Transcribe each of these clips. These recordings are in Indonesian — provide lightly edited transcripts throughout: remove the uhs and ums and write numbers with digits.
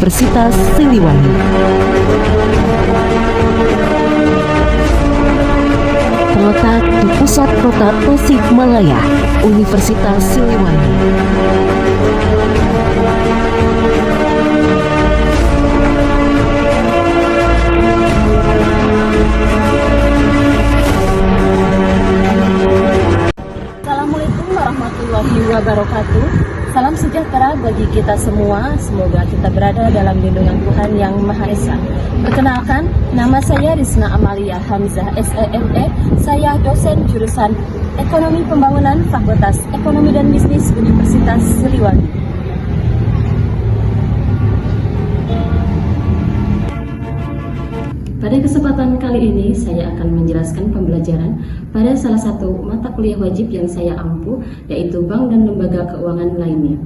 Universitas Siliwangi. Terletak di pusat kota Tasikmalaya, Universitas Siliwangi. Assalamualaikum warahmatullahi wabarakatuh. Salam sejahtera bagi kita semua. Semoga kita berada dalam lindungan Tuhan Yang Maha Esa. Perkenalkan, nama saya Rizna Amalia Hamzah SEME. Saya dosen jurusan Ekonomi Pembangunan Fakultas Ekonomi dan Bisnis Universitas Siliwangi. Pada kesempatan kali ini, saya akan menjelaskan pembelajaran pada salah satu mata kuliah wajib yang saya ampu, yaitu Bank dan Lembaga Keuangan lainnya.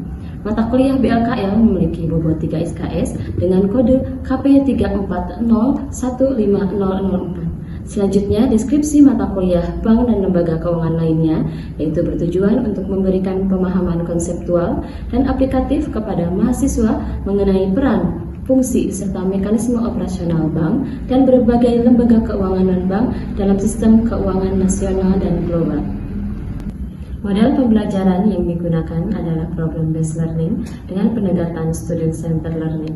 Mata kuliah BLKL memiliki bobot 3 SKS dengan kode KP340150004. Selanjutnya, deskripsi mata kuliah Bank dan Lembaga Keuangan lainnya, yaitu bertujuan untuk memberikan pemahaman konseptual dan aplikatif kepada mahasiswa mengenai peran, fungsi, serta mekanisme operasional bank dan berbagai lembaga keuangan non-bank dalam sistem keuangan nasional dan global. Model pembelajaran yang digunakan adalah problem-based learning dengan pendekatan student-centered learning.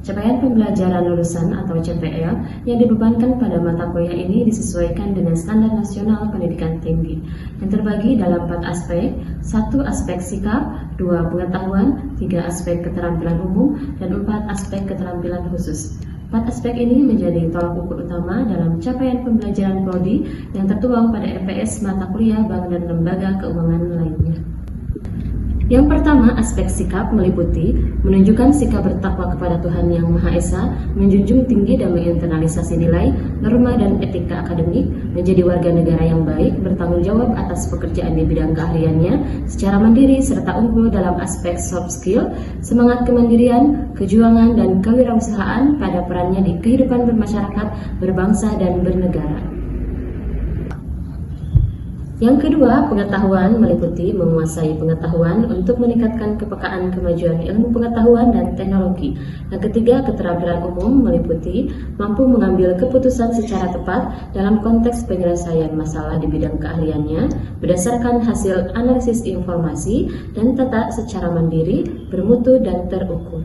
Capaian pembelajaran lulusan atau CPL yang dibebankan pada mata kuliah ini disesuaikan dengan standar nasional pendidikan tinggi yang terbagi dalam 4 aspek: 1 aspek sikap, 2 pengetahuan, 3 aspek keterampilan umum, dan 4 aspek keterampilan khusus. 4 aspek ini menjadi tolak ukur utama dalam capaian pembelajaran prodi yang tertuang pada EPS mata kuliah Bank dan Lembaga Keuangan lainnya. Yang pertama, aspek sikap meliputi menunjukkan sikap bertakwa kepada Tuhan Yang Maha Esa, menjunjung tinggi dan menginternalisasi nilai, norma, dan etika akademik, menjadi warga negara yang baik, bertanggung jawab atas pekerjaan di bidang keahliannya, secara mandiri serta unggul dalam aspek soft skill, semangat kemandirian, kejuangan, dan kewirausahaan pada perannya di kehidupan bermasyarakat, berbangsa, dan bernegara. Yang kedua, pengetahuan meliputi menguasai pengetahuan untuk meningkatkan kepekaan kemajuan ilmu pengetahuan dan teknologi. Yang ketiga, keterampilan umum meliputi mampu mengambil keputusan secara tepat dalam konteks penyelesaian masalah di bidang keahliannya berdasarkan hasil analisis informasi dan tata secara mandiri, bermutu, dan terukur.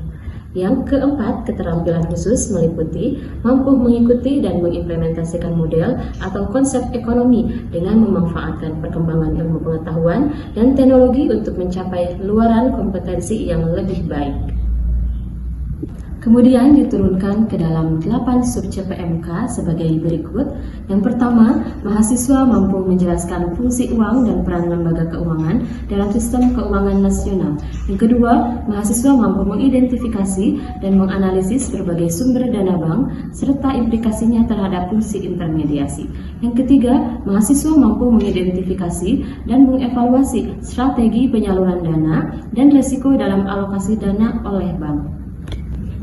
Yang keempat, keterampilan khusus meliputi mampu mengikuti dan mengimplementasikan model atau konsep ekonomi dengan memanfaatkan perkembangan ilmu pengetahuan dan teknologi untuk mencapai luaran kompetensi yang lebih baik. Kemudian diturunkan ke dalam 8 sub CPMK sebagai berikut. Yang pertama, mahasiswa mampu menjelaskan fungsi uang dan peran lembaga keuangan dalam sistem keuangan nasional. Yang kedua, mahasiswa mampu mengidentifikasi dan menganalisis berbagai sumber dana bank serta implikasinya terhadap fungsi intermediasi. Yang ketiga, mahasiswa mampu mengidentifikasi dan mengevaluasi strategi penyaluran dana dan risiko dalam alokasi dana oleh bank.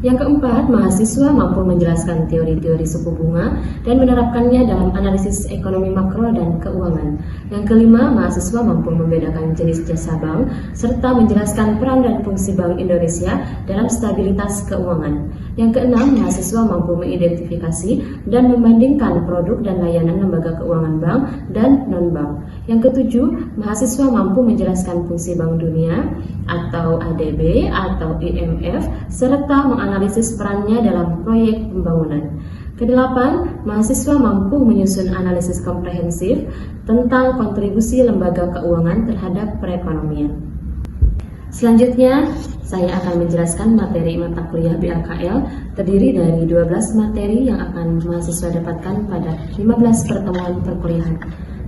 Yang keempat, mahasiswa mampu menjelaskan teori-teori suku bunga dan menerapkannya dalam analisis ekonomi makro dan keuangan. Yang kelima, mahasiswa mampu membedakan jenis jasa bank serta menjelaskan peran dan fungsi Bank Indonesia dalam stabilitas keuangan. Yang keenam, mahasiswa mampu mengidentifikasi dan membandingkan produk dan layanan lembaga keuangan bank dan non-bank. Yang ketujuh, mahasiswa mampu menjelaskan fungsi Bank Dunia atau ADB atau IMF serta menganalisis perannya dalam proyek pembangunan. Kedelapan, mahasiswa mampu menyusun analisis komprehensif tentang kontribusi lembaga keuangan terhadap perekonomian. Selanjutnya, saya akan menjelaskan materi mata kuliah BLKL terdiri dari 12 materi yang akan mahasiswa dapatkan pada 15 pertemuan perkuliahan.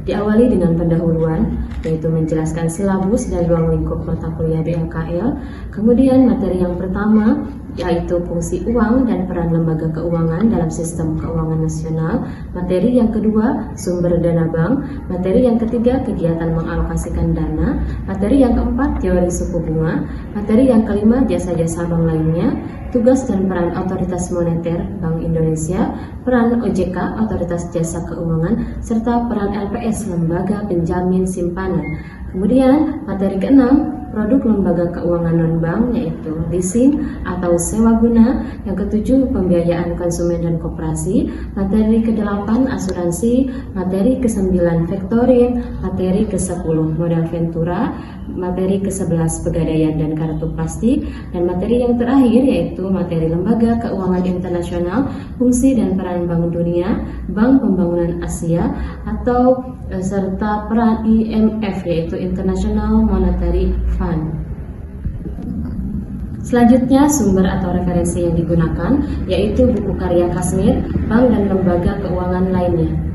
Diawali dengan pendahuluan, yaitu menjelaskan silabus dan ruang lingkup mata kuliah BLKL. Kemudian materi yang pertama, yaitu fungsi uang dan peran lembaga keuangan dalam sistem keuangan nasional. Materi yang kedua, sumber dana bank. Materi yang ketiga, kegiatan mengalokasikan dana. Materi yang keempat, teori suku bunga. Materi yang kelima, jasa-jasa bank lainnya. Tugas dan peran Otoritas Moneter Bank Indonesia, peran OJK Otoritas Jasa Keuangan, serta peran LPS Lembaga Penjamin Simpanan. Kemudian materi keenam, produk lembaga keuangan non-bank yaitu leasing atau sewa guna. Yang ketujuh, pembiayaan konsumen dan koperasi. Materi ke-8, asuransi. Materi ke-9, factoring. Materi ke-10, modal ventura. Materi ke-11, pegadaian dan kartu plastik. Dan materi yang terakhir yaitu materi lembaga keuangan internasional, fungsi dan peran Bank Dunia, Bank Pembangunan Asia, atau serta peran IMF yaitu International Monetary Fund. Selanjutnya, sumber atau referensi yang digunakan yaitu buku karya Kashmir, bank dan lembaga keuangan lainnya.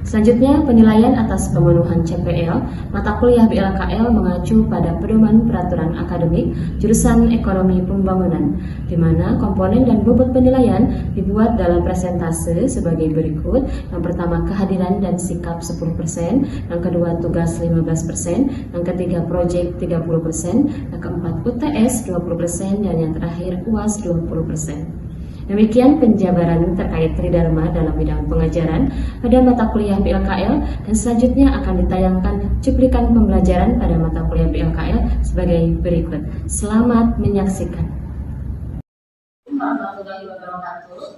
Selanjutnya, penilaian atas pemenuhan CPL. Mata kuliah BLKL mengacu pada pedoman peraturan akademik jurusan Ekonomi Pembangunan, di mana komponen dan bobot penilaian dibuat dalam presentase sebagai berikut. Yang pertama, kehadiran dan sikap 10%, yang kedua, tugas 15%, yang ketiga, proyek 30%, yang keempat, UTS 20%, dan yang terakhir, UAS 20%. Demikian penjabaran terkait tridharma dalam bidang pengajaran pada mata kuliah BLKL, dan selanjutnya akan ditayangkan cuplikan pembelajaran pada mata kuliah BLKL sebagai berikut. Selamat menyaksikan. Warahmatullahi wabarakatuh.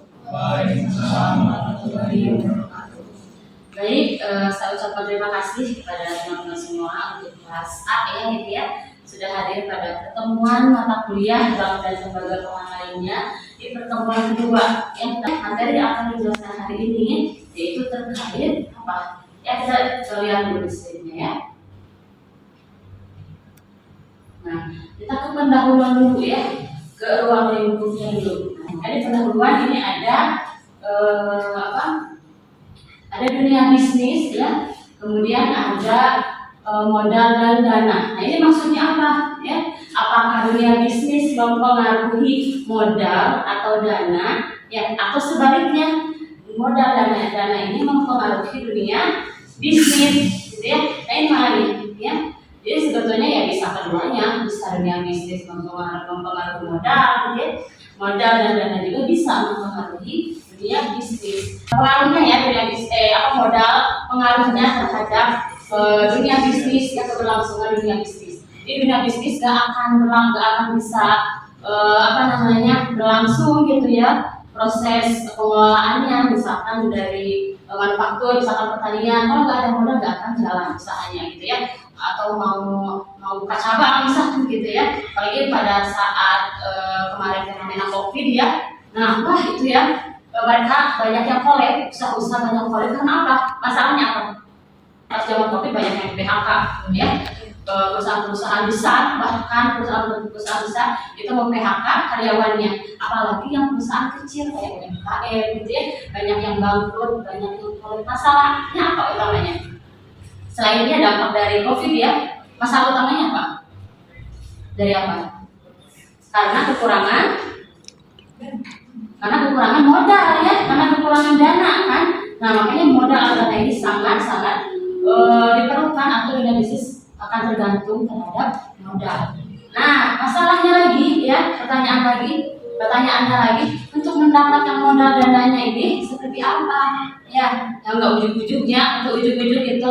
Baik, saya ucapkan terima kasih kepada teman-teman semua untuk kelas A ya, gitu ya, sudah hadir pada pertemuan mata kuliah bank dan lembaga keuangan lainnya di pertemuan kedua. Yang materi yang akan dijelaskan hari ini yaitu terkait apa? Ya, kita lihat dulu di slide-nya ya. Nah, kita ke pendahuluan dulu ya, ke ruang lingkupnya dulu. Nah, di pendahuluan ini ada ada dunia bisnis ya, kemudian ada modal dan dana. Nah, ini maksudnya apa ya? Apakah dunia bisnis mempengaruhi modal atau dana ya, atau sebaliknya modal dan dana ini mempengaruhi dunia bisnis gitu ya. Nah, ini mana ya? Jadi sebetulnya ya bisa keduanya, bisa dunia bisnis mempengaruhi modal gitu ya. Modal dan dana juga bisa mempengaruhi dunia bisnis. Pengaruhnya ya dunia bisnis modal pengaruhnya terhadap dunia bisnis ya, keberlangsungan dunia bisnis. Di dunia bisnis gak akan bisa berlangsung gitu ya, proses pengelolaannya misalkan dari manufaktur, misalkan pertanian, kalau nggak ada modal nggak akan jalan usahanya gitu ya, atau mau buka cabang misalkan gitu ya, apalagi pada saat kemarin fenomena COVID ya. Nah, itu ya, mereka banyak yang collab, usaha-usaha banyak collab karena apa? Masalahnya apa? Pas zaman COVID banyak yang PHK ya. Perusahaan-perusahaan besar, bahkan perusahaan-perusahaan besar itu mem-PHK karyawannya, apalagi yang perusahaan kecil kayak UMKM gitu ya, banyak yang bangkrut, banyak yang collab. Masalahnya apa utamanya? Selainnya dampak dari COVID ya, masalah utamanya apa? Dari apa? Karena kekurangan modal ya, karena kekurangan dana kan. Nah, makanya modal atau dana ini sangat-sangat diperlukan, atau dunia bisnis akan tergantung terhadap modal. Nah, masalahnya lagi ya, pertanyaannya lagi, untuk mendapatkan modal dananya ini seperti apa? Ya, yang nggak ujuk-ujuknya, untuk ujuk-ujuk itu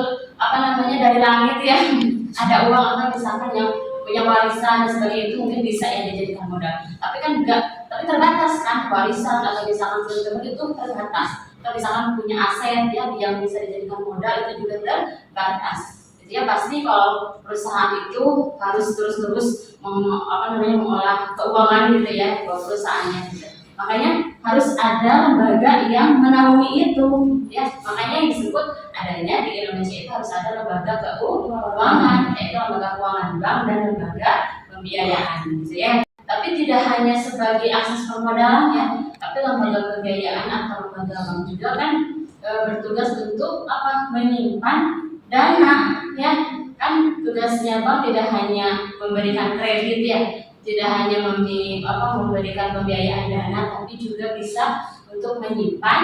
dari langit ya. Ada uang atau misalkan yang punya warisan dan sebagainya, itu mungkin bisa ya dijadikan modal. Tapi kan enggak, tapi terbatas kan, warisan atau misalkan itu terbatas. Kalau misalkan punya aset ya yang bisa dijadikan modal, itu juga terbatas. Jadi ya pasti kalau perusahaan itu harus terus-terus mengolah keuangan gitu ya, buat perusahaannya gitu. Makanya harus ada lembaga yang menaungi itu ya. Makanya yang disebut adanya di Indonesia itu harus ada lembaga keuangan, yaitu lembaga keuangan bank dan lembaga pembiayaan gitu ya. Tapi tidak hanya sebagai akses permodalan ya, tapi lembaga pembiayaan atau lembaga bank juga kan bertugas untuk menyimpan dana ya. Kan tugasnya bank tidak hanya memberikan kredit ya, tidak hanya memberikan pembiayaan dana, tapi juga bisa untuk menyimpan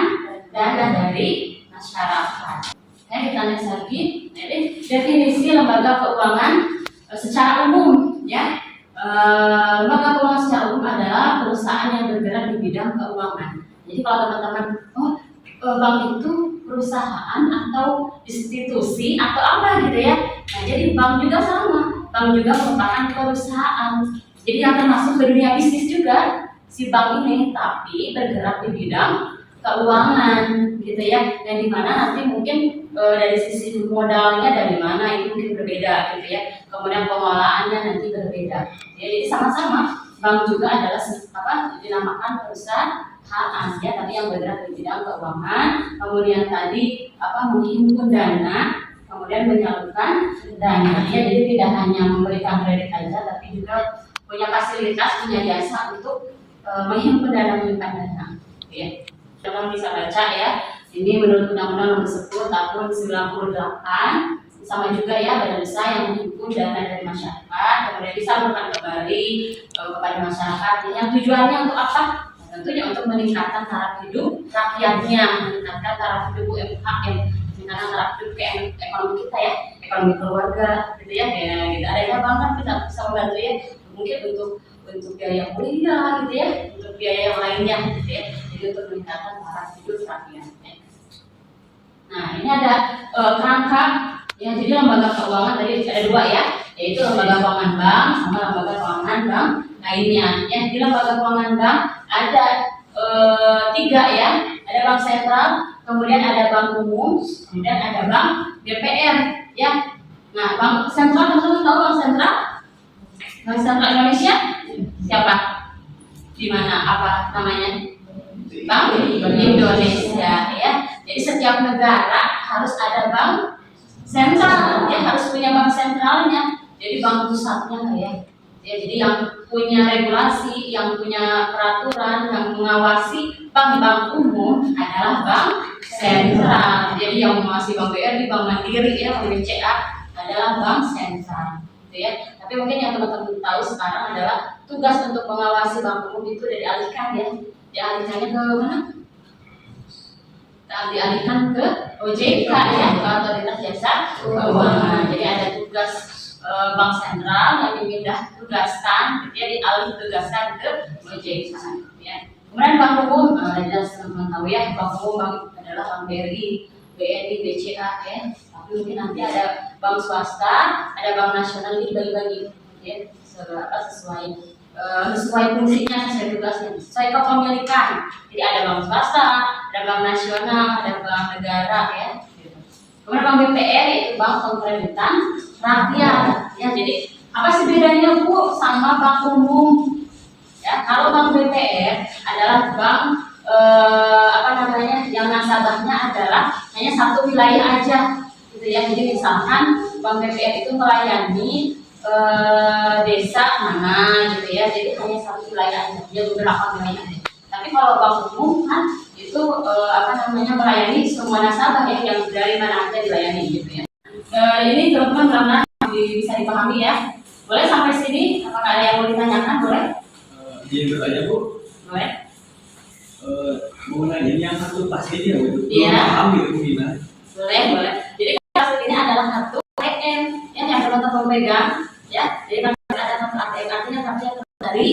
dana dari masyarakat. Kita next lagi. Jadi definisi lembaga keuangan secara umum ya. Lembaga keuangan secara umum adalah perusahaan yang bergerak di bidang keuangan. Jadi kalau teman-teman, bank itu perusahaan atau institusi atau apa gitu ya. Nah, jadi bank juga sama. bank juga merupakan perusahaan. Jadi yang termasuk ke dunia bisnis juga si bank ini, tapi bergerak di bidang keuangan gitu ya. Yang dimana nanti mungkin dari sisi modalnya dari mana itu mungkin berbeda gitu ya. Kemudian pengolahannya nanti berbeda. Ya, jadi sama-sama bank juga adalah dinamakan perusahaan ya, tapi yang bergerak di bidang keuangan. Kemudian tadi menghimpun dana, kemudian menyalurkan dana ya. Jadi tidak hanya memberikan kredit aja, tapi juga punya fasilitas, punya jasa untuk menghimpun dana, menyimpan dana ya. Teman bisa baca ya, ini menurut Undang-Undang Nomor 10 Tahun 98, sama juga ya, badan usaha yang menghimpun dana dari masyarakat kemudian disalurkan kembali kepada masyarakat. Yang tujuannya untuk apa? Tentunya untuk meningkatkan taraf hidup rakyatnya, meningkatkan taraf hidup UMKM, meningkatkan taraf hidup ekonomi kita ya, ekonomi keluarga gitu ya. Gitu. Adanya banget kita bisa membantu ya, mungkin untuk biaya kuliah gitu ya, untuk biaya yang lainnya gitu ya. Jadi untuk meningkatkan taraf hidup rakyatnya. Nah, ini ada kerangka ya. Jadi lembaga keuangan tadi ada dua ya, yaitu lembaga keuangan bank sama lembaga keuangan bank lainnya. Yang di lembaga keuangan bank ada tiga ya, ada bank sentral, kemudian ada bank umum, kemudian ada bank BPR ya. Nah, bank sentral, teman-teman tahu bank sentral? Bank sentral Indonesia siapa? Di mana? Apa namanya? Bank Indonesia ya. Jadi setiap negara harus ada bank sentral ya, harus punya bank sentralnya. Jadi bank pusatnya ya. Jadi yang punya regulasi, yang punya peraturan, yang mengawasi bank-bank umum adalah bank sentral. Jadi yang mengawasi bank BRI, bank Mandiri ya, bank BCA adalah bank sentral. Ya. Tapi mungkin yang teman-teman tahu sekarang adalah tugas untuk mengawasi bank umum itu dialihkan ya. Dialihkannya ke mana? Dialihkan ke OJK ya, ke Otoritas Jasa Keuangan. Jadi ada tugas bank sentral yang dipindah tugaskan, dia dialih tugaskan ke OJK ya. Kemudian bank umum, jelas teman-teman tahu ya, bank umum adalah bank BRI, BNI, BCA ya. Tapi mungkin nanti ada bank swasta, ada bank nasional, ini bagi-bagi ya, sesuai fungsinya, sesuai tugasnya, sesuai kepemilikan. Jadi ada bank swasta, ada bank nasional, ada bank negara ya. Kemudian bank BPR yaitu bank pemkreditan rakyat ya. Jadi apa sih bedanya Bu sama bank umum? Ya, kalau bank BPR adalah bank yang nasabahnya adalah hanya satu wilayah aja gitu ya. Jadi misalkan bank BPR itu melayani desa mana gitu ya, jadi hanya satu wilayah aja, dia beberapa wilayah aja. Tapi kalau bank umum kan itu melayani semua nasabah ya, yang dari mana aja dilayani gitu ya. Ini teman-teman bisa dipahami ya. Boleh sampai sini? Apakah ada yang mau ditanyakan? Boleh? Izin bertanya Bu. Boleh. Mengenai ini yang satu pasti dia Bu. Iya. Paham gitu gimana? Boleh. Jadi kartu ini adalah kartu ATM yang teman-teman pegang ya. Jadi ada kartu ATM, artinya kartu yang dari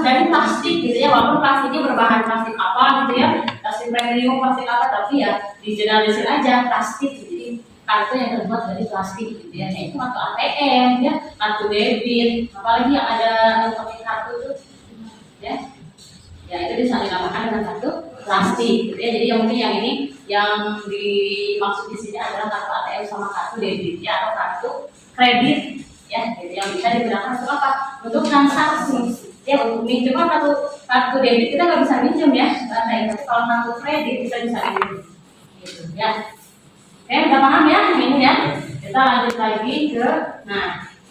dari plastik gitu ya, walaupun plastiknya berbahan plastik apa gitu ya, plastik premium, plastik apa, tapi ya dijelaskan aja plastik. Jadi kartu yang terbuat dari plastik gitu ya, itu kartu ATM ya, kartu debit, apalagi yang ada pakai kartu itu ya, itu bisa dinamakan dengan kartu plastik gitu ya. Jadi yang mungkin yang ini yang dimaksud di sini adalah kartu ATM sama kartu debit ya, atau kartu kredit ya, gitu, yang bisa digunakan untuk apa? Untuk transaksi ya, untuk minjem. Kartu debit kita nggak bisa minjem ya, tapi kalau kartu kredit kita bisa minjem gitu ya. Oke, udah paham ya ini ya. Kita lanjut lagi ke,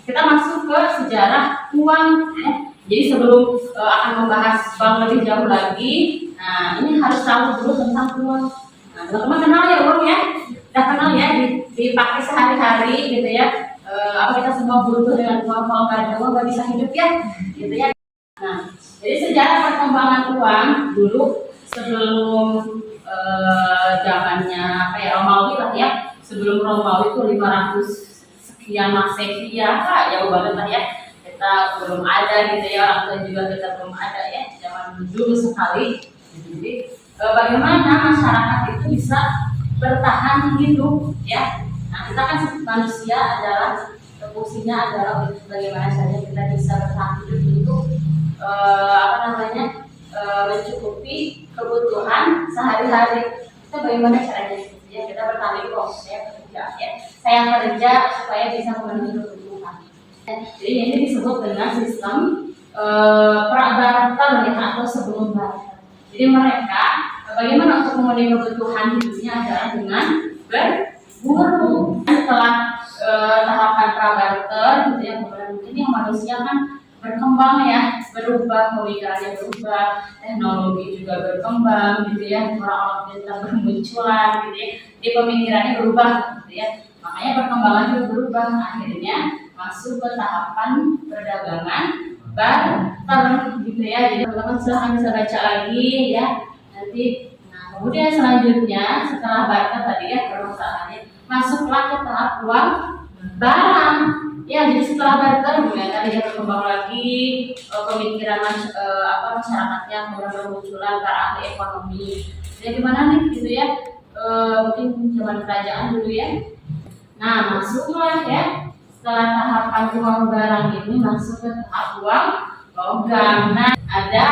kita masuk ke sejarah uang ya. Jadi sebelum akan membahas bank lebih jauh lagi, ini harus tahu dulu tentang uang. Teman-teman kenal ya uang ya, udah kenal ya, dipakai sehari-hari gitu ya. Kita semua butuh dengan uang, kalau nggak ada uang nggak bisa hidup ya, gitu ya. Jadi sejarah perkembangan uang dulu sebelum zamannya Romawi lah ya. Sebelum Romawi itu 500 sekian Masehi ya, jauh banget lah ya. Kita belum ada gitu ya, orang tua juga kita belum ada ya, zaman dulu sekali. Jadi bagaimana masyarakat itu bisa bertahan hidup ya. Kita kan manusia adalah fungsinya adalah bagaimana saja kita bisa bertahan hidup untuk mencukupi kebutuhan sehari-hari. Kita bagaimana caranya? Ya, kita bertahan hidup, saya kerja, ya. Saya kerja supaya bisa memenuhi kebutuhan. Jadi ini disebut dengan sistem prabarter ya, atau sebelum barter. Jadi mereka bagaimana untuk memenuhi kebutuhan hidupnya adalah dengan berburu. Setelah tahapan prabarter gitu ya, mungkin yang manusia kan berkembang ya, berubah, pemikirannya berubah, teknologi juga berkembang gitu ya, orang-orang pintar bermunculan gitu ya, jadi pemikirannya berubah gitu ya, makanya perkembangan juga berubah, akhirnya masuk ke tahapan perdagangan barter gitu ya. Jadi teman-teman silahkan bisa baca lagi ya nanti. Nah kemudian selanjutnya setelah barter tadi ya, permasalahannya masuklah ke tahap uang barang. Ya, jadi setelah barter ya tadi dia berkembang lagi, pemikiran masyarakatnya mulai bermunculan para ahli ekonomi. Jadi gimana nih gitu ya, mungkin zaman kerajaan dulu ya. Nah masuklah ya setelah tahapan uang barang ini masuk ke tahap uang logam. Nah ada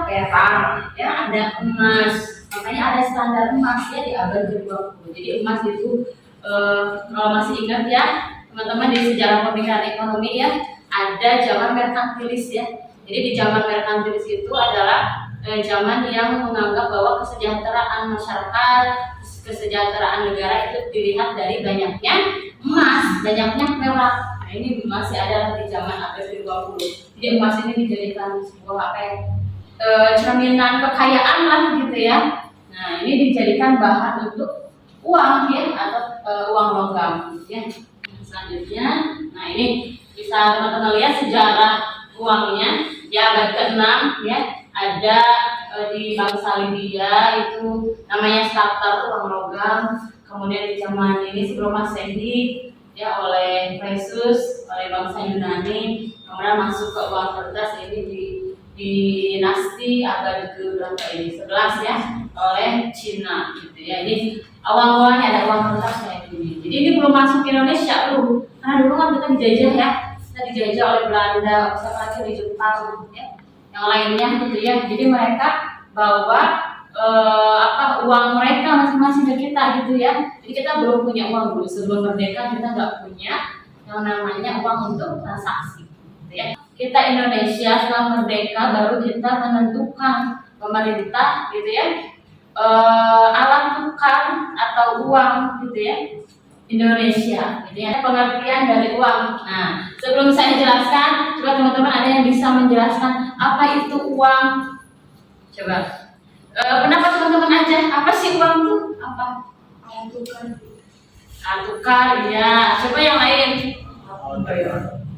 perak ya, ada emas, makanya ada standar emas ya di abad ke-20. Jadi emas itu kalau masih ingat ya teman-teman, di sejarah pemikiran ekonomi ya, ada zaman merkantilis ya. Jadi di zaman merkantilis itu adalah zaman yang menganggap bahwa kesejahteraan masyarakat, kesejahteraan negara itu dilihat dari banyaknya emas, banyaknya perak. Nah ini masih ada di zaman abad ke-20. Jadi emas ini dijadikan sebuah cerminan kekayaan lah gitu ya. Nah ini dijadikan bahan untuk uang ya, atau uang logam ya. Selanjutnya, nah ini bisa teman-teman lihat sejarah uangnya di abad ke-6 ya, ada di bangsa Libya itu namanya starter, uang logam. Kemudian di zaman ini sebelum Masehi ya oleh Croesus, oleh bangsa Yunani. Kemudian masuk ke uang kertas ini di dinasti abad ke-11 ya oleh Cina gitu ya. Ini awal-awalnya ada uang kertas kayak gini. Jadi ini belum masuk ke Indonesia dulu, karena dulu kan kita dijajah ya, kita dijajah oleh Belanda, lagi di Jepang ya, yang lainnya gitu ya. Jadi mereka bawa uang mereka masing-masing ke kita gitu ya. Jadi kita belum punya uang dulu, sebelum merdeka kita nggak punya yang namanya uang untuk transaksi gitu ya. Kita Indonesia setelah merdeka baru kita menentukan, pemerintah gitu ya, alat tukar atau uang gitu ya Indonesia gitu ya, pengertian dari uang. Nah sebelum saya jelaskan, coba teman-teman ada yang bisa menjelaskan apa itu uang? Coba pendapat teman-teman aja, apa sih uang itu? Apa? Alat tukar. Alat tukar ya. Coba yang lain.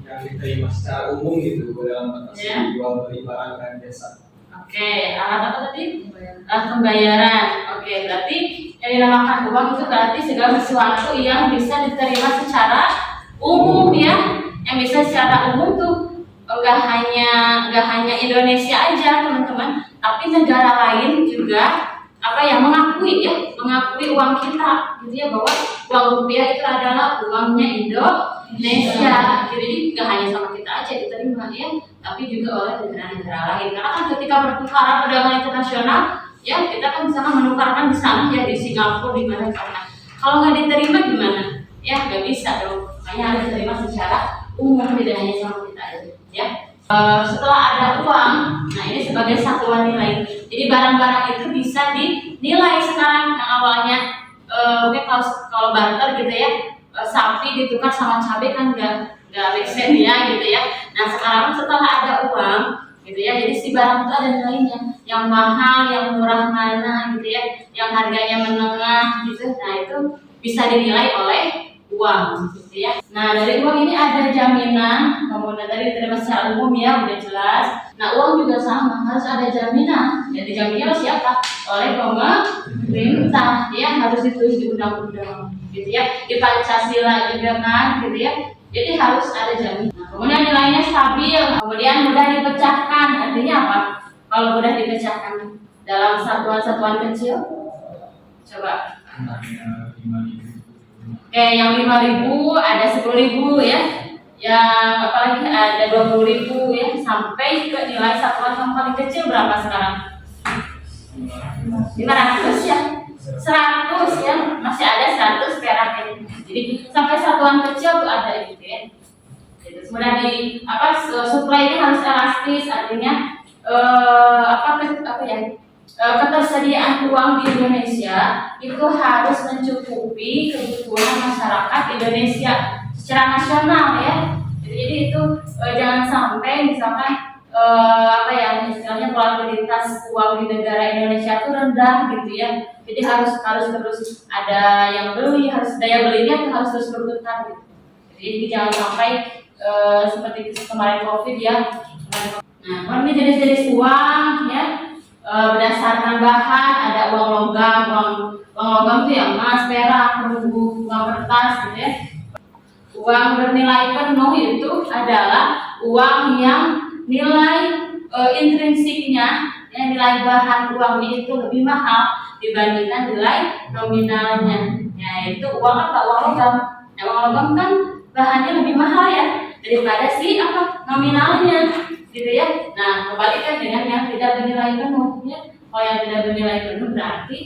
Yang diterima secara umum gitu dalam batas jual beli barang dan jasa. Oke, alat apa tadi? Alat pembayaran. Oke, berarti yang dinamakan uang itu berarti segala sesuatu yang bisa diterima secara umum ya. Yang bisa secara umum tuh enggak hanya Indonesia aja teman-teman, tapi negara lain juga yang mengakui uang kita gitu ya, bahwa uang rupiah itu adalah uangnya Indonesia. Jadi nggak hanya sama kita aja diterima ya, tapi juga oleh negara-negara lain. Karena kan ketika pertukaran perdagangan internasional ya, kita kan bisa menukarkan di sana ya, di Singapura, di mana sana. Kalau nggak diterima gimana? Ya nggak bisa dong. Makanya harus diterima secara umum, tidak hanya sama kita aja ya. Setelah ada uang, nah ini sebagai satuan nilai. Jadi barang-barang itu bisa dinilai sekarang. Yang awalnya kalau barter gitu ya, sapi ditukar sama cabai kan nggak make sense ya gitu ya. Nah sekarang setelah ada uang gitu ya, jadi si barang itu ada nilainya, yang mahal, yang murah mana gitu ya, yang harganya menengah gitu. Nah itu bisa dinilai oleh uang gitu ya. Nah dari uang ini ada jaminan, kemudian tadi diterima secara umum ya, udah jelas. Nah uang juga sama, harus ada jaminan. Jadi jaminnya siapa? Oleh pemerintah ya, harus ditulis di undang-undang gitu ya, di Pancasila juga kan gitu ya. Jadi harus ada jaminan. Nah, kemudian nilainya stabil, kemudian mudah dipecahkan. Artinya apa? Kalau mudah dipecahkan dalam satuan-satuan kecil, coba. Yang 5.000 ada 10.000 ya. yang apalagi ada 20.000 ya, sampai ke nilai satuan yang paling kecil berapa sekarang? 500 ya, 100 ya, masih ada 100 perak ini. Jadi sampai satuan kecil tuh ada gitu ya. Kemudian di supply ini harus elastis, artinya ketersediaan uang di Indonesia itu harus mencukupi kebutuhan masyarakat Indonesia secara nasional ya. Jadi itu jangan sampai misalkan istilahnya volatilitas uang di negara Indonesia itu rendah gitu ya. Jadi harus terus ada yang beli, harus daya belinya harus terus berputar gitu. Jadi jangan sampai seperti kemarin COVID ya. Nah, ini jenis-jenis uang ya, berdasarkan bahan ada uang logam itu ya emas, perak, perunggu, uang kertas gitu ya. Uang bernilai penuh itu adalah uang yang nilai intrinsiknya, yang nilai bahan uangnya itu lebih mahal dibandingkan nilai nominalnya. Yaitu uang apa? Uang logam. Nah, uang logam kan bahannya lebih mahal ya daripada nominalnya, gitu ya. Nah, kebalikan dengan yang tidak bernilai penuh ya. Kalau yang tidak bernilai penuh berarti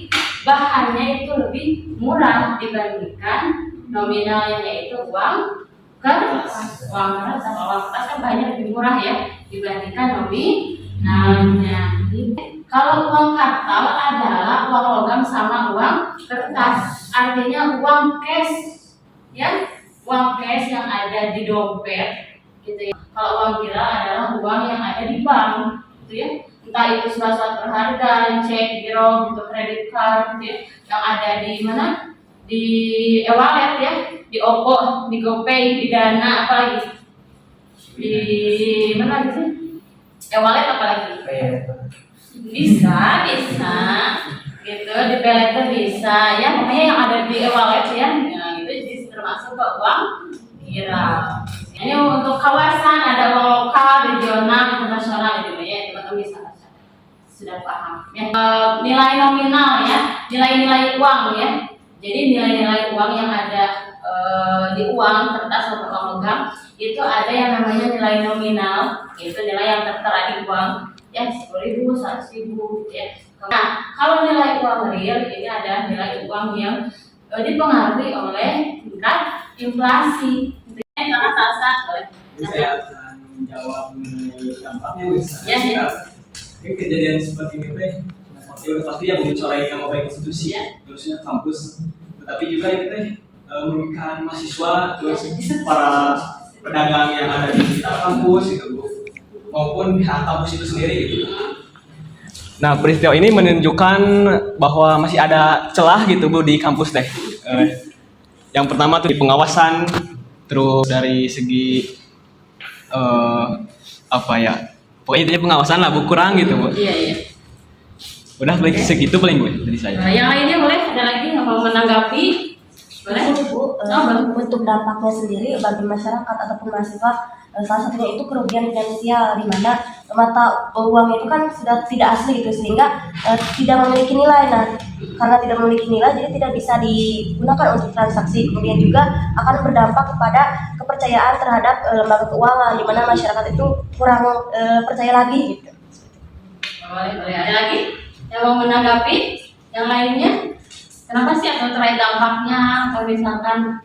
bahannya itu lebih murah dibandingkan nominalnya, yaitu uang kertas. Uang kertas kan bahannya lebih murah ya dibandingkan nominalnya. Kalau uang kartal adalah uang logam sama uang kertas, artinya uang cash ya, uang cash yang ada di dompet gitu ya. Kalau uang kira adalah uang yang ada di bank gitu ya, entah itu surat-surat berharga, cek, giro, gitu, kredit card gitu ya, yang ada di mana, di e-wallet ya, di OVO, di GoPay, di Dana, apalagi di mana lagi sih, e-wallet apalagi bisa gitu, di paylater bisa ya, pokoknya yang ada di e-wallet ya, nah, itu jadi termasuk ke uang kira. Ini untuk kawasan ada uang lokal, regional, internasional gitu ya, teman-teman bisa baca. Sudah paham ya. Nilai nominal ya, nilai-nilai uang ya. Jadi nilai-nilai uang yang ada di uang kertas atau uang logam itu ada yang namanya nilai nominal, itu nilai yang tertera di uang ya, 10.000, 100.000 gitu ya. Nah, kalau nilai uang real ini ada nilai uang yang dipengaruhi oleh tingkat inflasi. Karena boleh. Saya akan menjawab mengenai dampaknya misalnya. Ya. Ini kejadian seperti ini teh, pasti yang mencoreng nama baik institusi, terusnya kampus, tetapi juga ini teh merugikan mahasiswa, terus para pedagang yang ada di sekitar kampus gitu, maupun pihak kampus itu sendiri gitu. Nah, peristiwa ini menunjukkan bahwa masih ada celah gitu Bu di kampus teh. Yang pertama tuh di pengawasan, terus dari segi pokoknya intinya pengawasan lah Bu, kurang gitu Bu. Iya. Udah paling segitu paling Bu dari saya. Nah, yang lainnya boleh, ada lagi yang mau menanggapi? Boleh Bu. Untuk dampaknya sendiri bagi masyarakat ataupun mahasiswa, salah satunya itu kerugian finansial, di mana mata uang itu kan sudah tidak asli gitu, sehingga tidak memiliki nilai. Nah, karena tidak memiliki nilai jadi tidak bisa digunakan untuk transaksi. Kemudian juga akan berdampak kepada kepercayaan terhadap lembaga keuangan, di mana masyarakat itu kurang percaya lagi gitu. Boleh. Ada lagi yang mau menanggapi? Yang lainnya? Kenapa sih atau terkait dampaknya, atau misalkan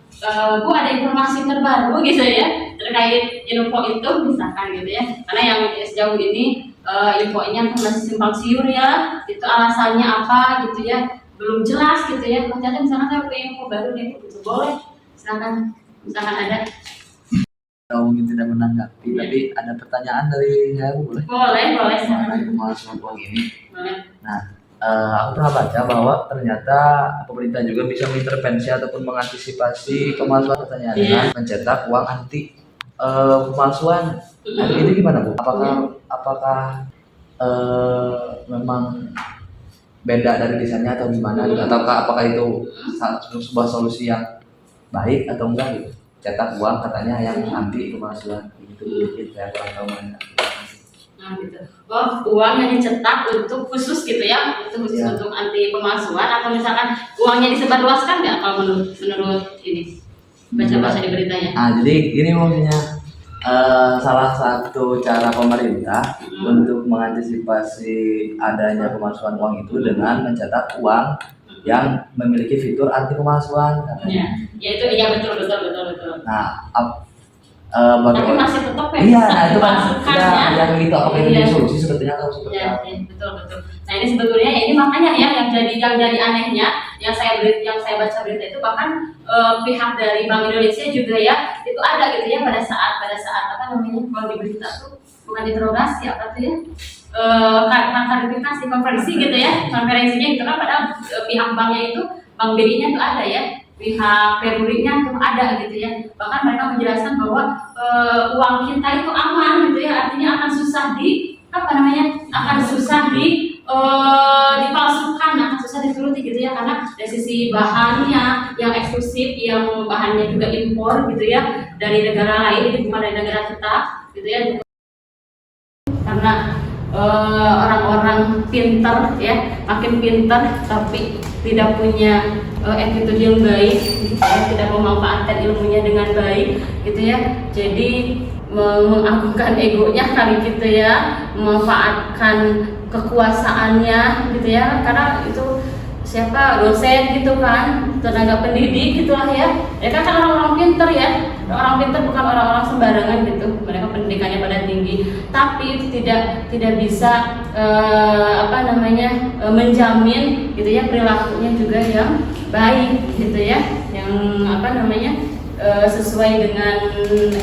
Bu ada informasi terbaru gitu ya terkait info itu misalkan gitu ya, karena yang sejauh ini infonya masih simpang siur ya, itu alasannya apa gitu ya, belum jelas gitu ya. Ternyata misalkan saya punya info baru nih gitu, boleh misalkan ada. Kalau mungkin tidak menanggapi, tapi ada pertanyaan dari saya, boleh? Boleh. Mengenai pemalsuan uang ini. Boleh. Nah, aku pernah baca bahwa ternyata pemerintah juga bisa mengintervensi ataupun mengantisipasi pemalsuan katanya dengan mencetak uang anti pemalsuan. Nah, itu gimana Bu? Apakah memang beda dari desainnya atau gimana? Ataukah apakah itu sebuah solusi yang baik atau enggak gitu? Cetak uang katanya yang anti pemalsuan gitu, saya kurang tahu mana. Nah gitu. Uang yang dicetak untuk khusus gitu ya, itu khusus untuk anti pemalsuan, atau misalkan uangnya disebarluaskan nggak kalau menurut ini baca di beritanya? Jadi gini maksudnya, salah satu cara pemerintah untuk mengantisipasi adanya pemalsuan uang itu dengan mencetak uang yang memiliki fitur anti pemalsuan katanya. Ya itu iya betul. Nah, Tapi bagaimana? masih tetap ya Iya, bisa nah itu kan dipalsukan ya, ya. yang itu apa yang Iya. menjadi solusi sebetulnya atau seperti Ya, apa? ya, betul. Nah ini sebetulnya ya ini makanya ya yang jadi anehnya yang saya baca berita itu bahkan pihak dari Bank Indonesia juga ya itu ada gitu ya pada saat apa namanya kalau di berita tuh bukan interogasi apa tuh ya klarifikasi konferensi gitu ya konferensinya itu kan pada pihak banknya itu bank BRI-nya tuh ada ya pihak Perurinya tuh ada gitu ya bahkan mereka menjelaskan bahwa uang kita itu aman gitu ya artinya akan susah dipalsukan akan susah dituruti gitu ya karena dari sisi bahannya yang eksklusif yang bahannya juga impor gitu ya dari negara lain bukan dari negara kita gitu ya karena orang-orang pintar ya makin pintar tapi tidak punya attitude yang baik gitu ya, tidak memanfaatkan ilmunya dengan baik gitu ya jadi mengagungkan egonya kali gitu ya memanfaatkan kekuasaannya gitu ya karena itu siapa dosen gitu kan tenaga pendidik gitulah ya mereka kan orang-orang pintar ya orang pintar bukan orang-orang sembarangan gitu mereka pendidikannya pada tinggi tapi itu tidak bisa menjamin gitu ya perilakunya juga yang baik gitu ya yang sesuai dengan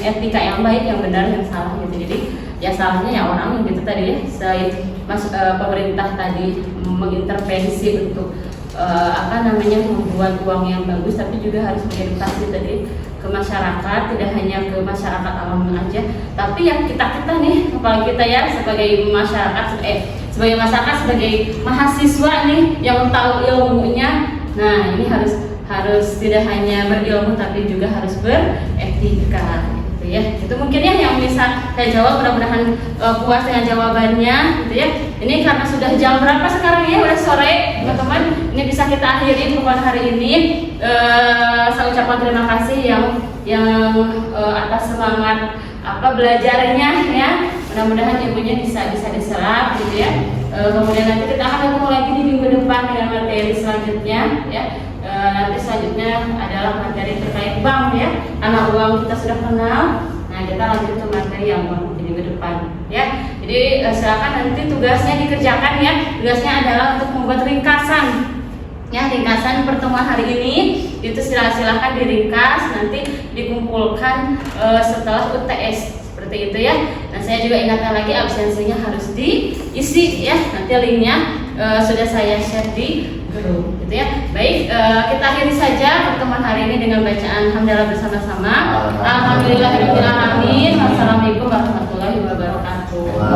etika yang baik yang benar yang salah gitu jadi ya salahnya ya orang gitu tadi ya selain pemerintah tadi mengintervensi untuk membuat uang yang bagus tapi juga harus mengedukasi tadi ke masyarakat tidak hanya ke masyarakat awam aja tapi yang kita nih apalagi kita ya sebagai masyarakat sebagai mahasiswa nih yang tahu ilmunya nah ini harus tidak hanya berilmu tapi juga harus beretika gitu ya itu mungkin ya yang bisa saya jawab mudah-mudahan puas dengan jawabannya gitu ya ini karena sudah jam berapa sekarang ya udah sore teman-teman ini bisa kita akhiri pertemuan hari ini saya ucapkan terima kasih yang atas semangat belajarnya ya mudah-mudahan ilmunya bisa diserap gitu ya kemudian nanti kita akan ketemu lagi di minggu depan dengan materi selanjutnya ya nanti selanjutnya adalah materi terkait bank ya karena uang kita sudah kenal nah kita lanjut ke materi yang bank di minggu depan ya jadi silakan nanti tugasnya dikerjakan ya tugasnya adalah untuk membuat ringkasan pertemuan hari ini itu silakan diringkas nanti dikumpulkan setelah UTS seperti itu ya. Nah saya juga ingatkan lagi absensinya harus diisi ya. Nanti linknya sudah saya share di grup, gitu ya. Baik, kita akhiri saja pertemuan hari ini dengan bacaan hamdalah bersama-sama. Alhamdulillahirobbilalamin. Wassalamualaikum warahmatullahi wabarakatuh.